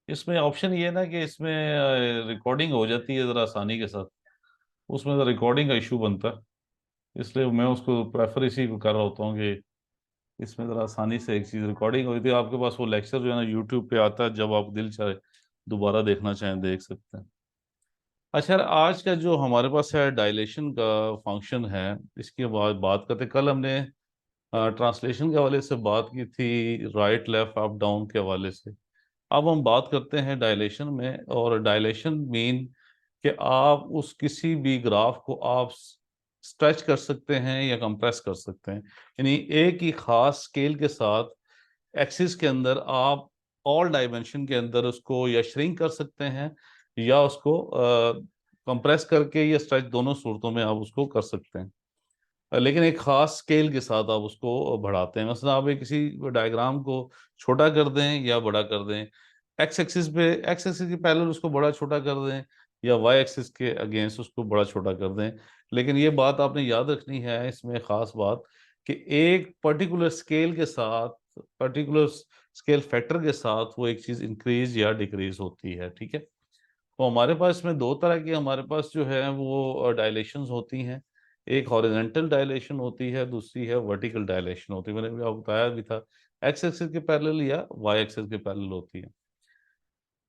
इसमें ऑप्शन ये है ना कि इसमें रिकॉर्डिंग हो जाती है ज़रा आसानी के साथ। उसमें ज़रा रिकॉर्डिंग का इशू बनता है, इसलिए मैं उसको प्रेफर इसी को कर रहा होता हूँ कि इसमें ज़रा आसानी से एक चीज़ रिकॉर्डिंग होती है। आपके पास वो लेक्चर जो है ना यूट्यूब पे आता है, जब आप दिल चाहे दोबारा देखना चाहें देख सकते हैं। अच्छा, आज का जो हमारे पास है डायलेशन का फंक्शन है, इसके बाद बात करते हैं। कल हमने ट्रांसलेशन के हवाले से बात की थी, राइट लेफ्ट अप डाउन के हवाले से। अब हम बात करते हैं डायलेशन में। और डायलेशन मीन कि आप उस किसी भी ग्राफ को आप स्ट्रेच कर सकते हैं या कंप्रेस कर सकते हैं। यानी एक ही खास स्केल के साथ एक्सिस के अंदर आप ऑल डायमेंशन के अंदर उसको या श्रिंक कर सकते हैं या उसको कंप्रेस करके या स्ट्रेच, दोनों सूरतों में आप उसको कर सकते हैं। लेकिन एक खास स्केल के साथ आप उसको बढ़ाते हैं। मसलन आप एक किसी डायग्राम को छोटा कर दें या बड़ा कर दें, एक्स एक्सिस के पैरेलल उसको बड़ा छोटा कर दें या वाई एक्सिस के अगेंस्ट उसको बड़ा छोटा कर दें। लेकिन ये बात आपने याद रखनी है इसमें खास बात, कि एक पर्टिकुलर स्केल के साथ, पर्टिकुलर स्केल फैक्टर के साथ वो एक चीज इंक्रीज या डिक्रीज होती है। ठीक है। तो हमारे पास इसमें दो तरह की हमारे पास जो है वो डायलेशंस होती हैं। एक हॉरिजॉन्टल डायलेशन होती है, दूसरी है वर्टिकल डायलेशन होती है। मैंने भी आपको बताया भी था, एक्स एक्सिस के पैरेलल या वाई एक्सिस के पैरेलल होती है।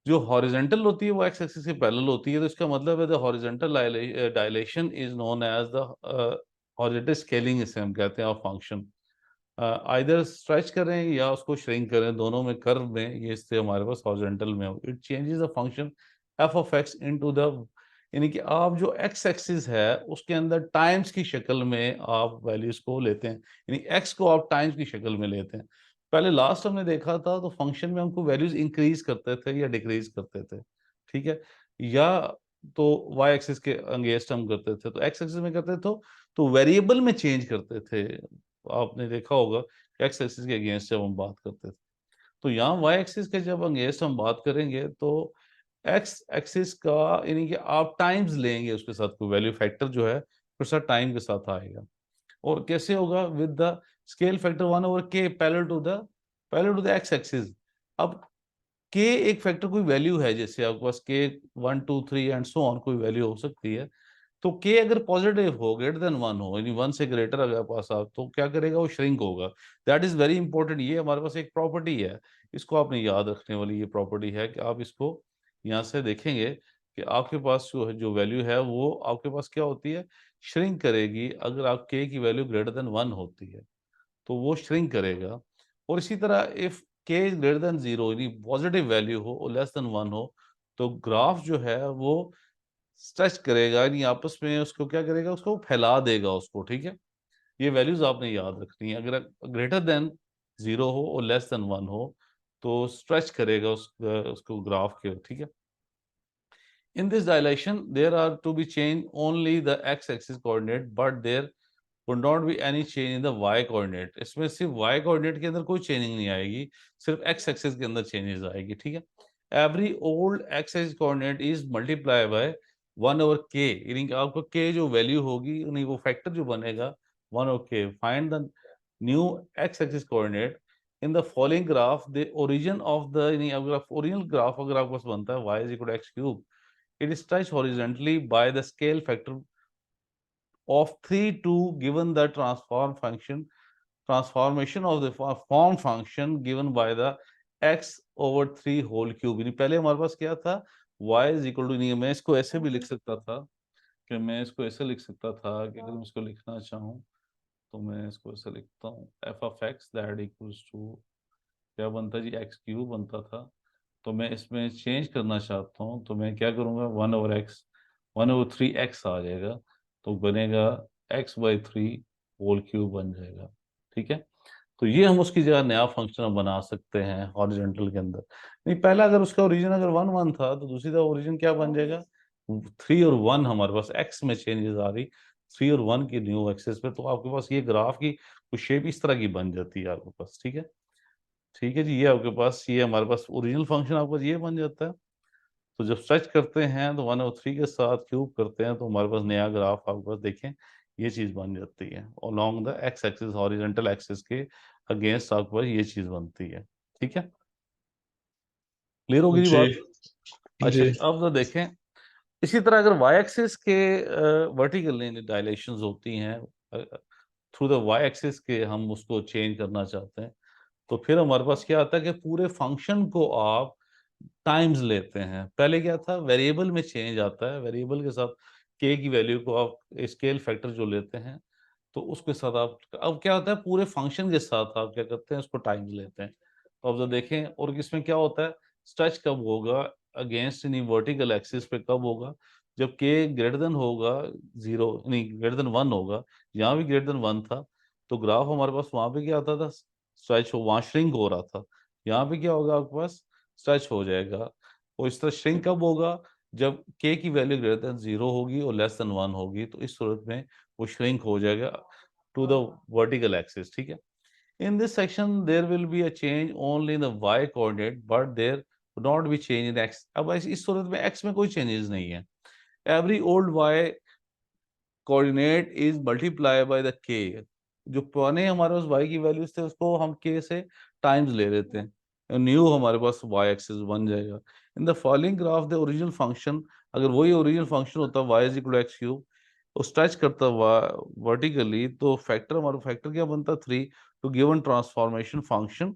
जो हॉरिजॉन्टल होती है वो एक्स एक्सिस के पैरेलल होती है, तो इसका मतलब है the horizontal dilation is known as the horizontal scaling, इसे हम कहते हैं, ऑफ फंक्शन। आइदर स्ट्रेच करें या उसको श्रिंक करें, दोनों में कर्व में ये इससे हमारे पास हॉरिजॉन्टल में हो। It changes the function F of x into the, यानी कि आप जो एक्स एक्सिस है उसके अंदर टाइम्स की शक्ल में आप वैल्यूज को लेते हैं, यानी एक्स को आप टाइम्स की शक्ल में लेते हैं। पहले लास्ट हमने देखा था तो फंक्शन में हमको वैल्यूज इंक्रीज करते थे या डिक्रीज करते थे। ठीक है। या तो वाई एक्सिस के अगेंस्ट हम करते थे, तो एक्स एक्सिस में करते थे तो वेरिएबल में चेंज करते थे। आपने देखा होगा एक्स एक्सिस के अगेंस्ट जब हम बात करते थे। तो यहाँ वाई एक्सिस के जब अगेंस्ट हम बात करेंगे तो एक्स एक्सिस का, यानी कि आप टाइम्स लेंगे उसके साथ कोई वैल्यू फैक्टर जो है फिर साथ टाइम के साथ आएगा। और कैसे होगा? With the scale factor 1/k parallel to the x axis. अब के एक फैक्टर कोई वैल्यू है, जैसे आपके पास के 1 2 3 एंड सो ऑन कोई वैल्यू हो सकती है। तो के अगर पॉजिटिव हो, ग्रेटर देन 1 हो, यानी 1 से ग्रेटर अगर पास आप, तो क्या करेगा? वो श्रिंक होगा। That is very important. ये हमारे पास एक प्रॉपर्टी है, इसको आपने याद रखने वाली ये प्रॉपर्टी है कि आप इसको यहाँ से देखेंगे कि आपके पास जो वैल्यू है वो आपके पास क्या होती है? श्रिंक करेगी। अगर आप के की वैल्यू ग्रेटर देन 1 होती है तो वो श्रिंक करेगा। और इसी तरह इफ के इज ग्रेटर देन 0, यानी पॉजिटिव वैल्यू हो और लेस देन 1 हो, तो ग्राफ जो है वो स्ट्रेच करेगा, यानी आपस में उसको क्या करेगा? उसको फैला देगा उसको। ठीक है। ये वैल्यूज आपने याद रखनी है। अगर ग्रेटर देन 0 हो और लेस देन 1 हो तो स्ट्रेच करेगा उसको ग्राफ के। ठीक है। In this dilation there are to be change only the x axis coordinate, but there would not be any change in the y coordinate. इसमें सिर्फ y कोऑर्डिनेट के अंदर कोई चेंजिंग नहीं आएगी, सिर्फ x एक्सिस के अंदर चेंजेस आएगी। ठीक है। Every old x axis coordinate is multiply by 1/k, यानी कि आपको k जो वैल्यू होगी, यानी वो फैक्टर जो बनेगा 1/k। Find the new x axis coordinate in the following graph, the origin of the, यानी अगर ओरिजिनल ग्राफ अगर आपके पास बनता है y is equal to X cube, it is stretch horizontally by the scale factor of 3 2 given the transformation of the form function given by the x/3 whole cube। यानी पहले हमारे पास क्या था? y इज इक्वल टू, नहीं मैं इसको ऐसे भी लिख सकता था, कि मैं इसको ऐसे लिख सकता था कि अगर मैं इसको लिखना चाहूँ तो मैं इसको ऐसे लिखता हूँ, F of X that equals to क्या बनता जी? एक्स क्यूब बनता था। तो मैं इसमें चेंज करना चाहता हूँ तो मैं क्या करूँगा? 1/x, 1/3x आ जाएगा, तो बनेगा x/3 होल क्यूब बन जाएगा। ठीक है। तो ये हम उसकी जगह नया फंक्शन बना सकते हैं हॉरिजॉन्टल के अंदर। नहीं, पहला अगर उसका ओरिजिन अगर 1 1 था तो दूसरी तरफ ओरिजिन क्या बन जाएगा? 3 और 1 हमारे पास एक्स में चेंजेस आ रही, 3 और 1 की न्यू एक्सेस पे, तो आपके पास ये ग्राफ की कुछ शेप इस तरह की बन जाती है आपके पास। ठीक है। ठीक है जी, ये आपके पास, ये हमारे पास ओरिजिनल फंक्शन आपके पास ये बन जाता है। तो जब सर्च करते हैं तो 1/3 के साथ क्यूब करते हैं तो हमारे पास नया ग्राफ आपके पास देखें ये चीज बन जाती है। Along the x axis, horizontal axis के अगेंस्ट आपके पास ये चीज बनती है। ठीक है। क्लियर होगी जी जी बात? अच्छा जी। जी, अब तो देखें इसी तरह अगर वाई एक्सिस के वर्टिकल डायलेशंस होती हैं, थ्रू द वाई एक्सिस के हम उसको चेंज करना चाहते हैं, तो फिर हमारे पास क्या आता है कि पूरे फंक्शन को आप टाइम्स लेते हैं। पहले क्या था, वेरिएबल में चेंज आता है, वेरिएबल के साथ के की वैल्यू को आप स्केल फैक्टर जो लेते हैं, तो उसके साथ आप अब क्या होता है पूरे फंक्शन के साथ आप क्या करते हैं उसको टाइम्स लेते हैं। तो अब जो देखें, और इसमें क्या होता है, स्ट्रेच कब होगा अगेंस्ट यानी वर्टिकल एक्सिस पे कब होगा, जब के ग्रेटर देन होगा जीरो, नहीं ग्रेटर देन वन होगा। यहाँ भी ग्रेटर देन वन था, तो ग्राफ हमारे पास वहां पे क्या आता था, स्ट्रेच हो, वहां श्रिंक हो रहा था। यहाँ पे क्या होगा आपके पास, स्ट्रेच हो जाएगा। और इस तरह श्रिंक कब होगा, जब के की वैल्यू ग्रेटर देन जीरो होगी और लेस देन वन होगी, तो इस सूरत में वो श्रिंक हो जाएगा टू द वर्टिकल एक्सिस। ठीक है। In this section, there will be a change only in the y coordinate, but there would not be change in x. अब इस सूरत में x में कोई changes नहीं है। Every old y coordinate is multiplied by the k. जो पुराने हमारे पास y की वैल्यूज थे उसको हम k से टाइम्स ले लेते हैं, न्यू हमारे पास y एक्सिस बन जाएगा। In the following graph the original function, अगर वही ओरिजिनल फंक्शन होता y is equal to X cube और स्ट्रेच करता वर्टिकली, तो फैक्टर हमारा फैक्टर क्या बनता, three, to given transformation function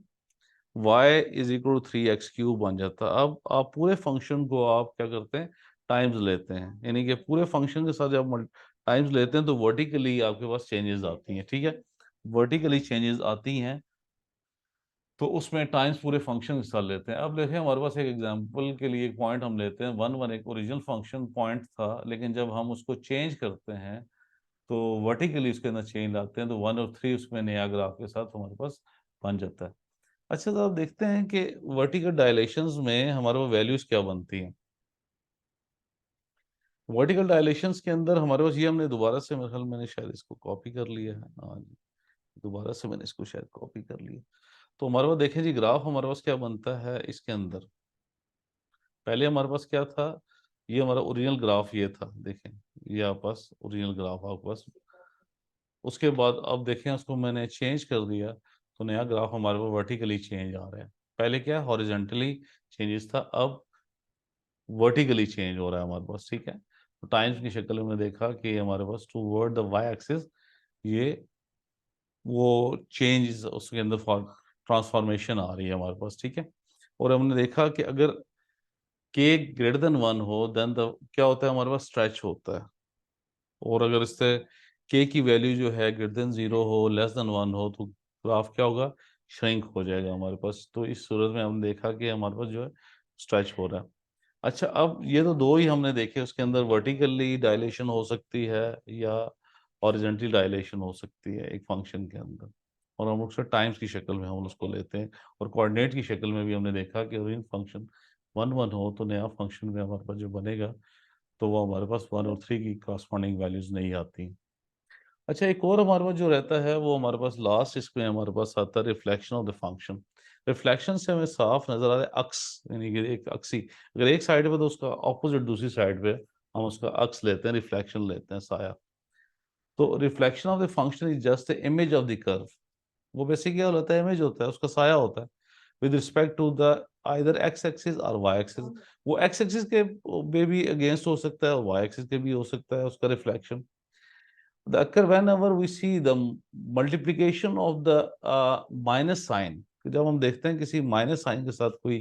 y is equal to three X cube बन जाता। अब आप पूरे फंक्शन को आप क्या करते हैं, टाइम्स लेते हैं, यानी कि पूरे फंक्शन के साथ जब टाइम्स लेते हैं तो वर्टिकली आपके पास चेंजेस आती हैं। ठीक है, वर्टिकली चेंजेस आती हैं तो उसमें टाइम्स पूरे फंक्शन के साथ लेते हैं। अब देखें हमारे पास एक एग्जांपल के लिए एक पॉइंट हम लेते हैं, वन वन एक ओरिजिनल फंक्शन पॉइंट था, लेकिन जब हम उसको चेंज करते हैं तो वर्टिकली उसके अंदर चेंज लाते हैं, तो वन और थ्री उसमें नया ग्राफ के साथ हमारे पास बन जाता है। अच्छा, तो आप देखते हैं कि वर्टिकल डायलेशंस में हमारे पास वैल्यूज क्या बनती हैं। वर्टिकल डायलेशंस के अंदर हमारे पास ये हमने दोबारा से, मेरे ख्याल मैंने शायद इसको कॉपी कर लिया है, हाँ जी, दोबारा से मैंने इसको शायद कॉपी कर लिया। तो हमारे पास देखें जी, ग्राफ हमारे पास क्या बनता है इसके अंदर। पहले हमारे पास क्या था, ये हमारा ओरिजिनल ग्राफ ये था, देखें ये आपके पास ओरिजिनल ग्राफ आपके पास। उसके बाद अब देखें उसको मैंने चेंज कर दिया, तो नया ग्राफ हमारे पास वर्टिकली चेंज आ रहा है। पहले क्या हॉरिजॉन्टली चेंजेस था, अब वर्टिकली चेंज हो रहा है हमारे पास। ठीक है, तो टाइम्स की शक्ल में देखा कि हमारे पास toward the y axis ये वो चेंज उसके अंदर ट्रांसफॉर्मेशन आ रही है हमारे पास। ठीक है, और हमने देखा कि अगर के ग्रेटर देन वन हो देन द क्या होता है हमारे पास, स्ट्रेच होता है। और अगर इससे के की वैल्यू जो है ग्रेटर देन जीरो हो लेस देन वन हो, तो ग्राफ क्या होगा, श्रिंक हो जाएगा हमारे पास। तो इस सूरत में हमने देखा कि हमारे पास जो है स्ट्रेच हो रहा है। अच्छा, अब ये तो दो ही हमने देखे, उसके अंदर वर्टिकली डायलेशन हो सकती है या हॉरिजॉन्टली डायलेशन हो सकती है एक फंक्शन के अंदर, और हम उससे टाइम्स की शक्ल में हम उसको लेते हैं। और कोऑर्डिनेट की शक्ल में भी हमने देखा कि अगर फंक्शन वन वन हो तो नया फंक्शन में हमारे पास जो बनेगा तो वो हमारे पास वन और थ्री की कॉरस्पॉन्डिंग वैल्यूज नहीं आती। अच्छा, एक और हमारे पास जो रहता है वो हमारे पास लास्ट इसमें हमारे पास आता है reflection of the function. Reflection से हमें साफ नजर आ रहा है अक्स, यानी कि एक अक्सी, अगर एक साइड पे तो उसका ऑपोजिट दूसरी साइड पे हम उसका अक्स लेते हैं, रिफ्लेक्शन लेते हैं, साया। तो reflection of the function is just the image of the curve. वो बेसिकली क्या होता है, इमेज होता है, उसका साया होता है with respect to the either X axis और वाई एक्सिस। वो एक्स एक्सिस के में भी अगेंस्ट हो सकता है और वाई एक्सिस के भी हो सकता है उसका reflection. the occur whenever we see the multiplication of the minus sign। जब हम देखते हैं किसी माइनस साइन के साथ कोई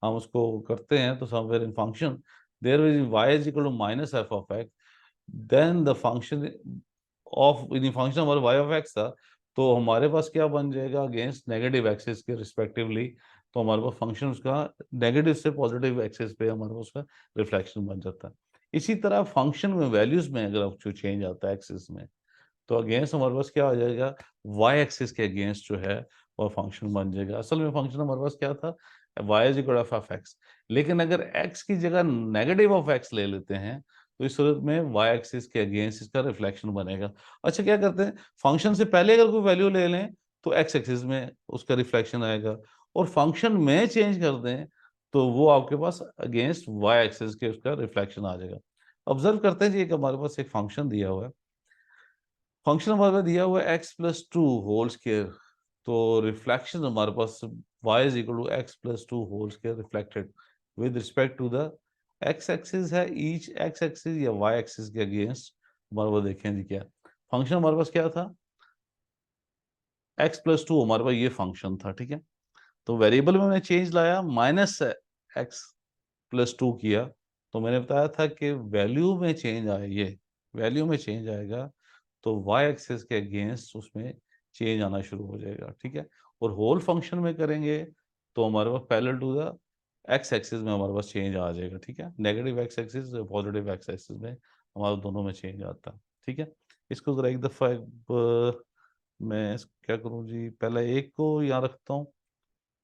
हम उसको करते हैं, तो somewhere in function there is y is equal to minus F of X, then the function of in function हमारा y ऑफ x था, तो हमारे पास क्या बन जाएगा, अगेंस्ट नेगेटिव एक्सिस के रिस्पेक्टिवली, तो हमारे पास फंक्शन उसका नेगेटिव से पॉजिटिव एक्सिस पे हमारे पास उसका रिफ्लेक्शन बन जाता है। इसी तरह फंक्शन में वैल्यूज में अगर आप जो चेंज आता है एक्सिस में, तो अगेंस्ट हमारे पास क्या आ जाएगा, वाई एक्सिस के अगेंस्ट जो है वो फंक्शन बन जाएगा। असल में फंक्शन हमारे पास क्या था, Y is equal to F X, लेकिन अगर एक्स की जगह नेगेटिव ऑफ एक्स ले लेते हैं तो इस सूरत में वाई एक्सिस के अगेंस्ट इसका रिफ्लेक्शन बनेगा। अच्छा, क्या करते हैं, फंक्शन से पहले अगर कोई वैल्यू ले लें तो एक्स एक्सिस में उसका रिफ्लेक्शन आएगा, और फंक्शन में चेंज कर दें तो वो आपके पास अगेंस्ट वाई एक्सिस के उसका रिफ्लेक्शन आ जाएगा। ऑब्जर्व करते हैं जी, एक हमारे पास एक फंक्शन दिया हुआ है, फंक्शन हमारे पास दिया हुआ है X plus two whole square, तो रिफ्लेक्शन हमारे पास y is equal to X plus two whole square reflected, with respect to the x axis है, ईच एक्स एक्सिस या वाई एक्सिस के अगेंस्ट हमारे पास देखें जी क्या फंक्शन हमारे पास क्या था, x+2 हमारे पास ये फंक्शन था, ठीक है। तो वेरिएबल में मैंने चेंज लाया, -x+2 किया, तो मैंने बताया था कि वैल्यू में चेंज आए, ये वैल्यू में चेंज आएगा तो y एक्सिस के अगेंस्ट उसमें चेंज आना शुरू हो जाएगा, ठीक है। और होल फंक्शन में करेंगे तो हमारे पास parallel to the x axis में हमारे पास चेंज आ जाएगा, ठीक है। Negative x axis positive x axis में हमारे दोनों में चेंज आता है, ठीक है। इसको जरा एक दफा मैं क्या करूं जी, पहले एक को यहाँ रखता हूँ,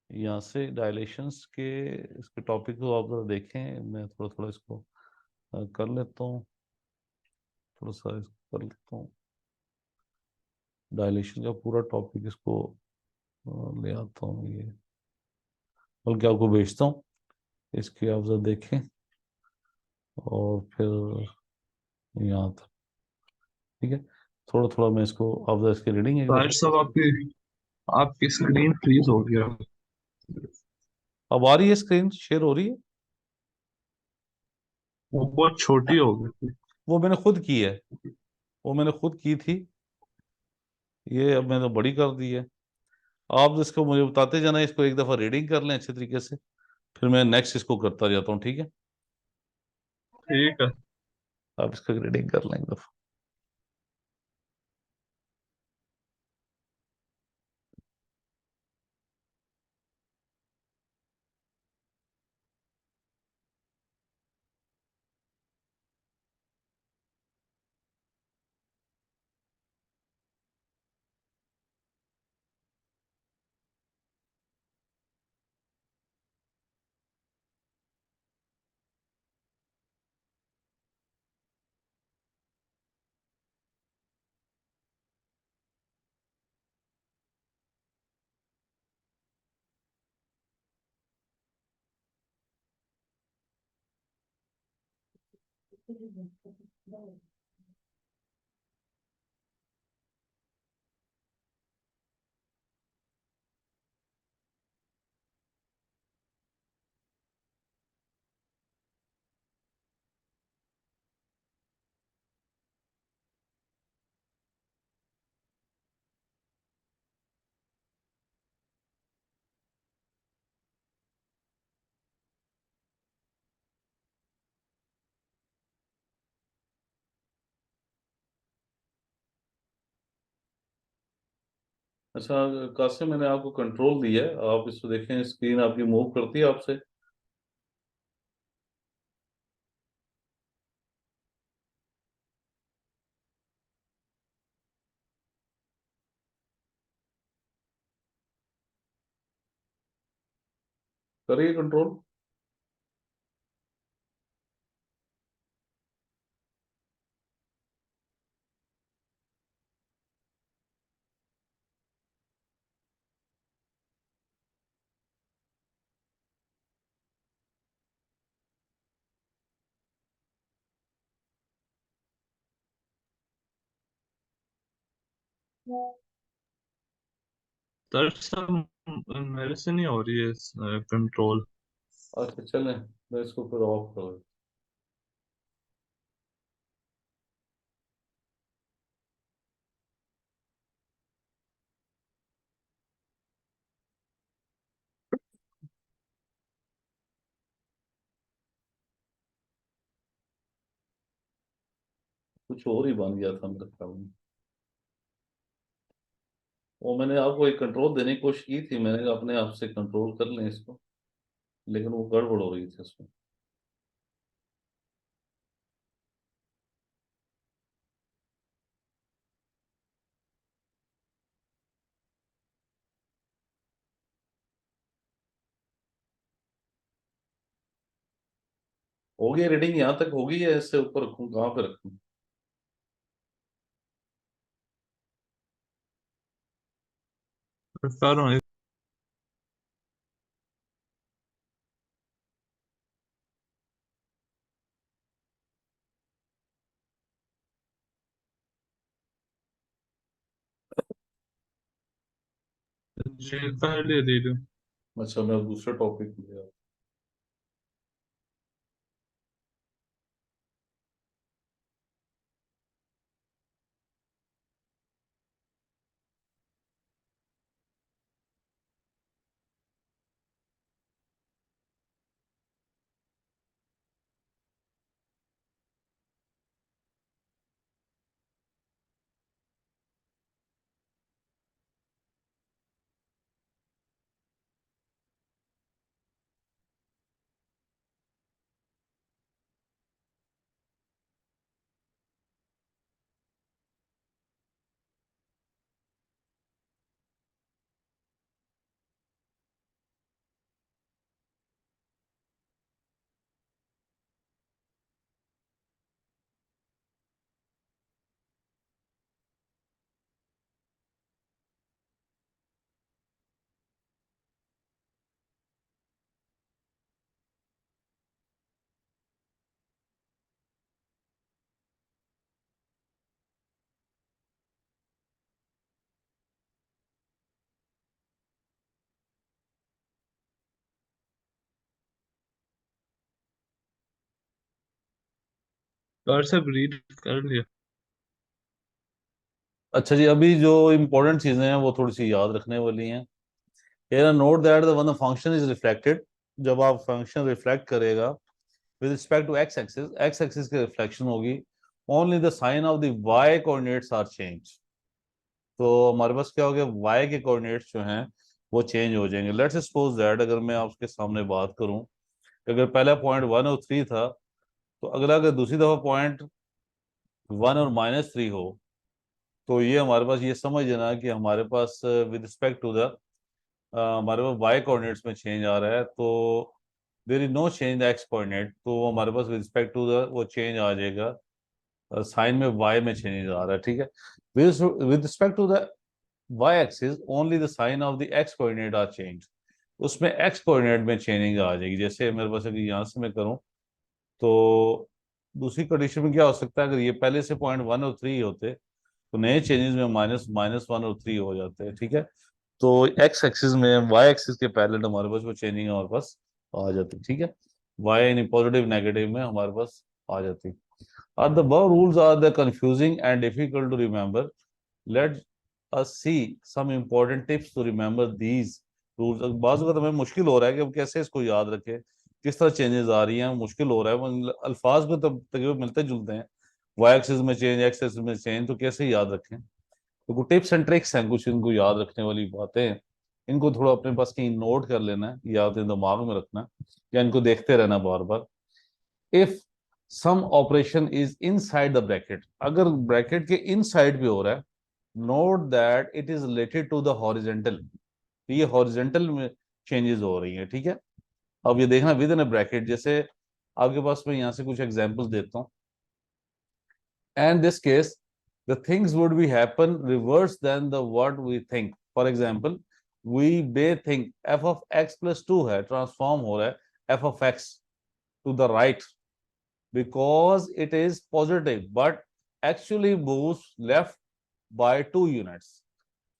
यहाँ से डायलेशंस के इसके टॉपिक को आप जरा देखें, मैं थोड़ा थोड़ा इसको कर लेता हूँ, थोड़ा सा इसको कर लेता हूँ, डायलेशन का पूरा टॉपिक इसको ले आता हूँ, ये बल्कि आपको भेजता हूँ, इसके आप जरा देखें और फिर यहाँ तक, ठीक है। थोड़ा थोड़ा मैं इसको आप जरा इसकी रीडिंग एक ताहिर दफा, साहब, आपकी आपकी स्क्रीन फ्रीज हो गया। अब आ रही है, स्क्रीन शेयर हो रही है। वो बहुत छोटी हो गई। वो मैंने खुद की है, वो मैंने खुद की थी, ये अब मैंने बड़ी कर दी है। आप इसको मुझे बताते जाना, इसको एक दफा रीडिंग कर लें अच्छे तरीके से, फिर मैं नेक्स्ट इसको करता जाता हूँ, ठीक है। ठीक है। आप इसका रीडिंग कर लें एक दफा। अच्छा कासिम, मैंने आपको कंट्रोल दिया है, आप इसको देखें, स्क्रीन आपकी मूव करती है आपसे। करिए कंट्रोल। ताहिर साहब, मेरे से नहीं हो रही है कंट्रोल। अच्छा चलें, मैं इसको फिर ऑफ कर देता हूं। कुछ और ही बन गया था मेरे ख्याल में, वो मैंने आपको एक कंट्रोल देने की कोशिश की थी, मैंने कहा अपने आप से कंट्रोल कर लें इसको, लेकिन वो गड़बड़ हो रही थी उसमें। हो गई रीडिंग, यहाँ तक होगी या इससे ऊपर रखूँ, कहाँ पे रखूँ। कर रहा हूँ। जी, कर ले दे रही हूँ। अच्छा मैं दूसरे टॉपिक पे गया। और सब रीड कर लिया। अच्छा जी, अभी जो इंपॉर्टेंट चीजें हैं वो थोड़ी सी याद रखने वाली हैं। Here note that the one function is reflected, जब आप फंक्शन रिफ्लेक्ट करेगा with respect to X axis की रिफ्लेक्शन होगी, only the sign of the Y coordinates are change. तो हमारे पास क्या हो गया, वाई के कोऑर्डिनेट्स जो हैं वो चेंज हो जाएंगे। लेट्स सपोज दैट अगर मैं आपके सामने बात करूं कि अगर पहला पॉइंट 1 और 3 था, तो अगला अगर दूसरी दफा पॉइंट 1 और -3 हो, तो ये हमारे पास ये समझ लेना कि हमारे पास विद रिस्पेक्ट टू द हमारे पास वाई कोऑर्डिनेट्स में चेंज आ रहा है। तो there is no change the x coordinate, तो हमारे पास विद रिस्पेक्ट टू द वो चेंज आ जाएगा, साइन में वाई में चेंज आ रहा है, ठीक है। With respect to the y axis only the sign of the x coordinate are change, उसमें एक्स कोऑर्डिनेट में चेंजिंग आ जाएगी। जैसे मेरे पास अगर यहाँ से मैं करूँ, तो दूसरी कंडीशन में क्या हो सकता है, अगर ये पहले से पॉइंट 1 और 3 होते तो नए चेंजेस में -1 और 3 हो जाते हैं, ठीक है। तो एक्स एक्सिस में वाई एक्सिस के पैरेलल हमारे पास वो चेंजिंग हमारे पास आ जाती, ठीक है। वाई यानी पॉजिटिव नेगेटिव में हमारे पास आ जाती। और the above rules are the confusing and difficult to remember. Let us see some important tips to remember these rules. बाज़ वक़्त हमें मुश्किल हो रहा है कि हम कैसे इसको याद रखें, किस तरह चेंजेस आ रही हैं, मुश्किल हो रहा है। अल्फाज में तब तकरीबन मिलते जुलते हैं, वाई एक्सिस में चेंज, एक्स एक्सिस में चेंज, तो कैसे याद रखें। तो कुछ टिप्स एंड ट्रिक्स हैं, कुछ इनको याद रखने वाली बातें हैं। इनको थोड़ा अपने पास कहीं नोट कर लेना है या अपने दिमाग में रखना है, या इनको देखते रहना बार बार। If some operation is inside the bracket, अगर ब्रैकेट के इनसाइड पे हो रहा है, note that it is related to the horizontal, तो ये हॉरिजेंटल में चेंजेस हो रही है, ठीक है। अब ये देखना विद इन ब्रैकेट, जैसे आपके पास मैं यहाँ से कुछ एग्जांपल्स देता हूँ। And this case, the things would be happen reverse than the what we think. For example, we may think f of x plus 2 है, ट्रांसफॉर्म हो रहा है f of x to the right because it is positive, but actually moves left by 2 units.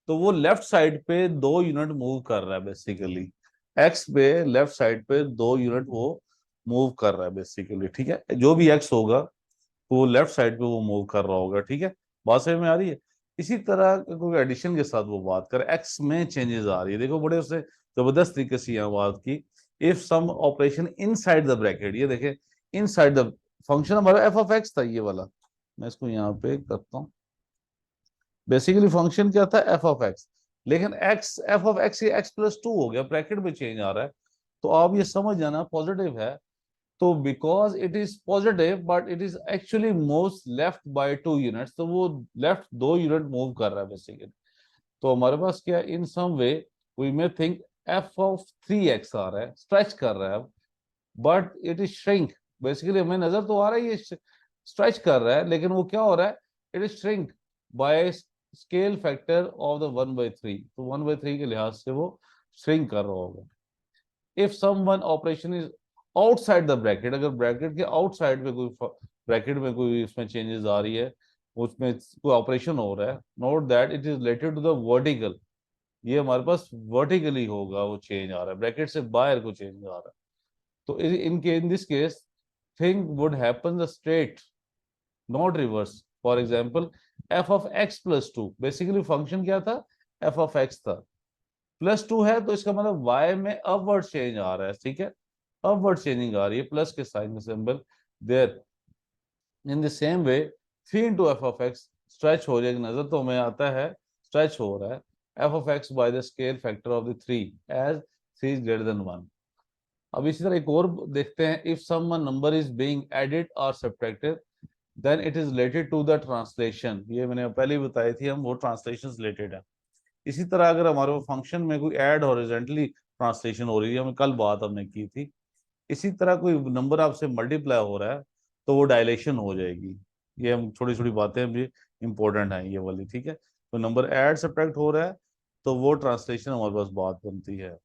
तो वो left side पे 2 unit move कर रहा है बेसिकली, एक्स पे लेफ्ट साइड पे 2 यूनिट वो मूव कर रहा है बेसिकली, ठीक है। जो भी एक्स होगा वो लेफ्ट साइड पे वो मूव कर रहा होगा, ठीक है। बात समझ में आ रही है। इसी तरह कोई एडिशन के साथ वो बात करे, एक्स में चेंजेस आ रही है, देखो बड़े उसने जबरदस्त तरीके से यहाँ बात की। If some operation inside the bracket, ये देखे इनसाइड द फंक्शन हमारा एफ ऑफ एक्स था ये वाला, मैं इसको यहाँ पे करता हूँ। बेसिकली फंक्शन क्या था, एफ ऑफ एक्स, लेकिन एक्स एफ ऑफ एक्स ये एक्स प्लस 2 हो गया, ब्रैकेट में चेंज आ रहा है। तो आप ये समझ जाना पॉजिटिव है, तो because it is positive but it is actually moves left by 2 units, तो वो लेफ्ट 2 यूनिट मूव कर रहा है बेसिकली। तो हमारे पास क्या, in some way we may think f of 3x आ रहा है, स्ट्रेच कर रहा है, but it is shrink. Basically हमें नजर तो आ रहा है ये स्ट्रेच कर रहा है, लेकिन वो क्या हो रहा है, it is shrink by scale factor of the 1/3, तो 1/3 के लिहाज से वो श्रिंक कर रहा होगा। If some one operation is outside the bracket, अगर ब्रैकेट के आउटसाइड में कोई ब्रैकेट में कोई इसमें चेंजेस आ रही है, उसमें कोई ऑपरेशन हो रहा है, note that it is related to the vertical, ये हमारे पास वर्टिकली होगा, वो चेंज आ रहा है, ब्रैकेट से बाहर को चेंज आ रहा है। तो in this case thing would happen the straight, not reverse. For example F of x plus 2, basically function क्या था, एफ ऑफ एक्स था, +2 है, तो इसका मतलब y में अपवर्ड चेंज आ रहा है, ठीक है। अपवर्ड चेंजिंग आ रही है प्लस के साइन का symbol there. In the same way 3 into f of x stretch हो जाएगी, नजर तो हमें आता है स्ट्रेच हो रहा है, f of x by the scale factor of the 3 as 3 is greater than 1। अब इसी तरह एक और देखते हैं, if some number is being added और subtracted then it is related to the translation, ये मैंने पहले ही बताई थी हम, वो ट्रांसलेशन रिलेटेड है। इसी तरह अगर हमारे फंक्शन में कोई ऐड हॉरिजॉन्टली ट्रांसलेशन हो रही है, हमें कल बात हमने की थी, इसी तरह कोई नंबर आपसे मल्टीप्लाई हो रहा है तो वो डायलेशन हो जाएगी। ये हम छोटी छोटी बातें भी इंपॉर्टेंट हैं ये वाली, ठीक है। तो नंबर ऐड सब्ट्रैक्ट हो रहा है तो वो ट्रांसलेशन हमारे पास बात बनती है,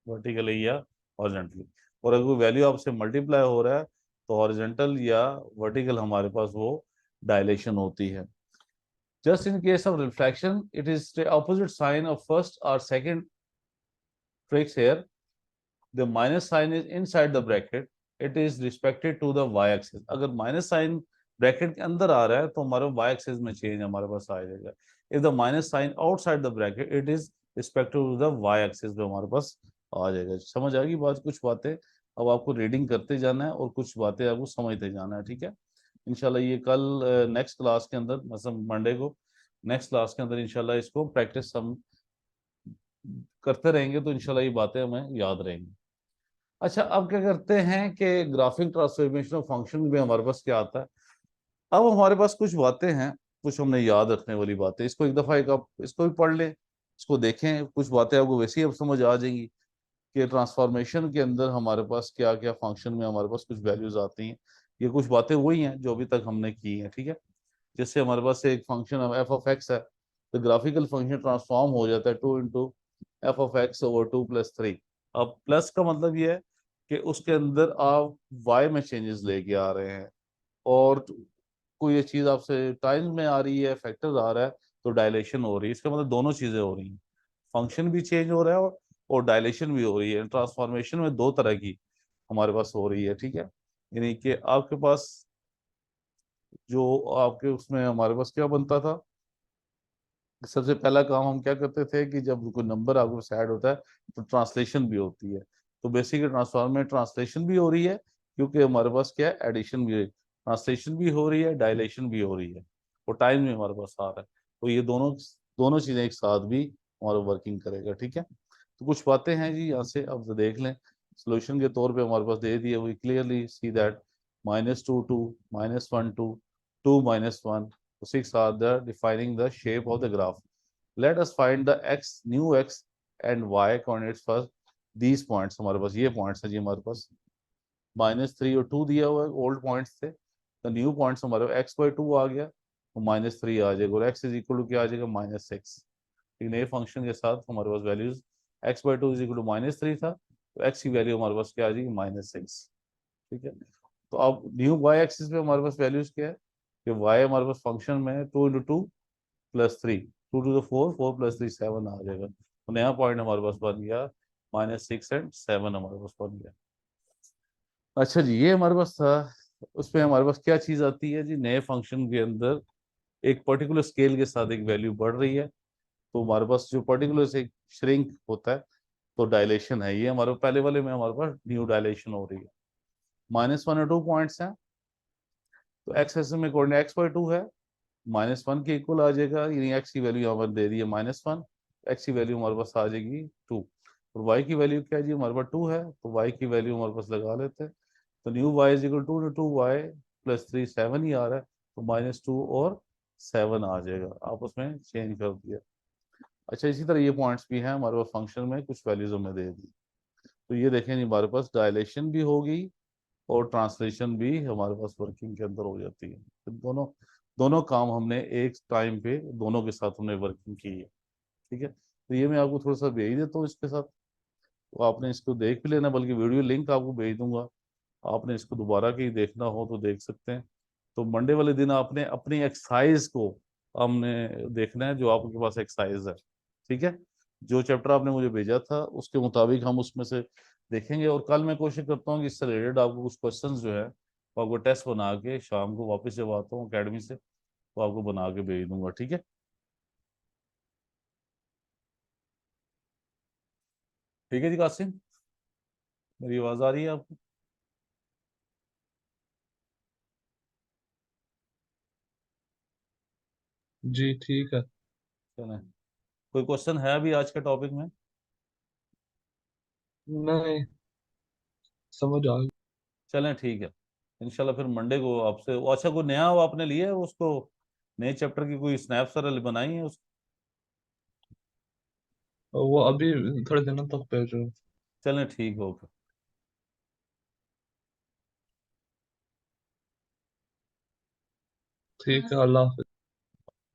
वर्टिकली या हॉरिजॉन्टली। और अगर कोई वैल्यू आपसे मल्टीप्लाई हो रहा है तो हॉरिजॉन्टल या वर्टिकल हमारे पास वो डायलेशन होती है। Just in case of reflection, it is the opposite sign of first or second tricks here. The minus sign is inside the bracket. It is respected to the y-axis. अगर minus sign bracket के अंदर आ रहा है तो हमारे Y axis में change हमारे पास आ जाएगा। If the minus sign outside the bracket it is respective to the y axis में हमारे पास आ जाएगा। समझ आ गई बात? कुछ बातें अब आपको रीडिंग करते जाना है और कुछ बातें आपको समझते जाना है, ठीक है। इंशाल्लाह ये कल नेक्स्ट क्लास के अंदर, मतलब मंडे को नेक्स्ट क्लास के अंदर इंशाल्लाह इसको प्रैक्टिस हम करते रहेंगे तो इंशाल्लाह ये बातें हमें याद रहेंगी। अच्छा, अब क्या करते हैं कि ग्राफिक ट्रांसफॉर्मेशन ऑफ फंक्शन में हमारे पास क्या आता है। अब हमारे पास कुछ बातें हैं, कुछ हमने याद रखने वाली बातें। इसको एक दफा एक आप इसको भी पढ़ लें, इसको देखें, कुछ बातें आपको वैसे ही अब समझ आ जाएंगी कि ट्रांसफॉर्मेशन के अंदर हमारे पास क्या क्या फंक्शन में हमारे पास कुछ वैल्यूज आती हैं। ये कुछ बातें वही हैं जो अभी तक हमने की हैं, ठीक है। जैसे हमारे पास एक फंक्शन एफ ऑफ एक्स है, तो ग्राफिकल फंक्शन ट्रांसफॉर्म हो जाता है 2 into f of x over 2 + 3। अब प्लस का मतलब ये है कि उसके अंदर आप वाई में चेंजेस लेके आ रहे हैं, और कोई ये चीज आपसे टाइम में आ रही है, फैक्टर आ रहा है, तो डायलेशन हो रही है। इसका मतलब दोनों चीजें हो रही हैं, फंक्शन भी चेंज हो रहा है और डायलेशन भी हो रही है। ट्रांसफॉर्मेशन में दो तरह की हमारे पास हो रही है, ठीक है। यानी कि आपके पास जो आपके उसमें हमारे पास क्या बनता था, सबसे पहला काम हम क्या करते थे कि जब कोई नंबर आपके पास ऐड होता है तो ट्रांसलेशन भी होती है। तो बेसिकली ट्रांसफॉर्म में ट्रांसलेशन भी हो रही है, क्योंकि हमारे पास क्या है, एडिशन भी, ट्रांसलेशन भी हो रही है, डायलेशन भी हो रही है, और टाइम भी हमारे पास आ रहा है। तो ये दोनों दोनों चीजें एक साथ भी हमारा वर्किंग करेगा, ठीक है। तो कुछ बातें हैं जी यहाँ से अब देख लें। सोल्यूशन के तौर पे हमारे पास दे दिए, we clearly see that -2 2 -1 2 2 -1 6 are the defining the shape of the graph. Let us find the x new x and y coordinates for these points। हमारे पास ये पॉइंट्स हैं जी, हमारे पास -3 और 2 दिया हुआ है, ओल्ड पॉइंट्स थे। तो न्यू पॉइंट्स हमारे x/2 आ गया, तो -3 आ जाएगा, और x इज इक्वल टू क्या आ जाएगा, -6। एक नए फंक्शन के साथ हमारे पास values x/2 is equal to -3 था, तो x की वैल्यू हमारे पास क्या आ जाएगी, -6, ठीक है। तो अब न्यू y एक्सिस पे हमारे पास वैल्यूज क्या है कि y हमारे पास फंक्शन में है 2 × 2 + 3, 2 → 4, 4 + 3 7 आ जाएगा। तो नया पॉइंट हमारे पास बन गया -6 और 7 हमारे पास बन गया। अच्छा जी, ये हमारे पास था। उसमें हमारे पास क्या चीज आती है जी, नए फंक्शन के अंदर एक पर्टिकुलर स्केल के साथ एक वैल्यू बढ़ रही है, तो हमारे पास जो पर्टिकुलर से श्रिंक होता है तो डायलेशन है। ये हमारे पहले वाले में हमारे पास न्यू डायलेशन हो रही है। -1 और 2 पॉइंट्स हैं, तो एक्स एक्सिस में कोऑर्डिनेट x/2 है, -1 के इक्वल आ जाएगा, यानी एक्स की वैल्यू यहाँ पर दे दी है -1, एक्स की वैल्यू हमारे पास आ जाएगी 2, और वाई की वैल्यू क्या है जी, हमारे पास 2 है, तो वाई की वैल्यू हमारे पास लगा लेते हैं। तो new y is equal 2 × 2y + 3 7 ही आ रहा है, तो -2 और 7 आ जाएगा, आप उसमें चेंज कर दिया। अच्छा, इसी तरह ये पॉइंट्स भी हैं हमारे पास, फंक्शन में कुछ वैल्यूज हमें दे दी। तो ये देखें जी, हमारे पास डायलेशन भी होगी और ट्रांसलेशन भी हमारे पास वर्किंग के अंदर हो जाती है। तो दोनों दोनों काम हमने एक टाइम पे दोनों के साथ हमने वर्किंग की है, ठीक है। तो ये मैं आपको थोड़ा सा भेज देता हूँ इसके साथ, तो आपने इसको देख भी लेना, बल्कि वीडियो लिंक आपको भेज दूंगा, आपने इसको दोबारा कहीं देखना हो तो देख सकते हैं। तो मंडे वाले दिन आपने अपनी एक्सरसाइज को हमने देखना है, जो आपके पास एक्सरसाइज है, ठीक है। जो चैप्टर आपने मुझे भेजा था उसके मुताबिक हम उसमें से देखेंगे, और कल मैं कोशिश करता हूँ कि इससे रिलेटेड आपको कुछ क्वेश्चंस जो है वो आपको टेस्ट बना के शाम को वापस जब आता हूँ अकेडमी से तो आपको बना के भेज दूंगा, ठीक है। ठीक है जी कासिम, मेरी आवाज़ आ रही है आपको? जी ठीक है। चलें, कोई क्वेश्चन है अभी आज के टॉपिक में? नहीं, समझ आ गई। चलें ठीक है, इंशाल्लाह फिर मंडे को आपसे अच्छा कोई नया वो आपने लिया है उसको, नए चैप्टर की कोई स्नैप सरल बनाई है उसको? वो अभी थोड़े दिनों तक भेजो। चलें ठीक हो। ठीक है, अल्लाह हाफिज।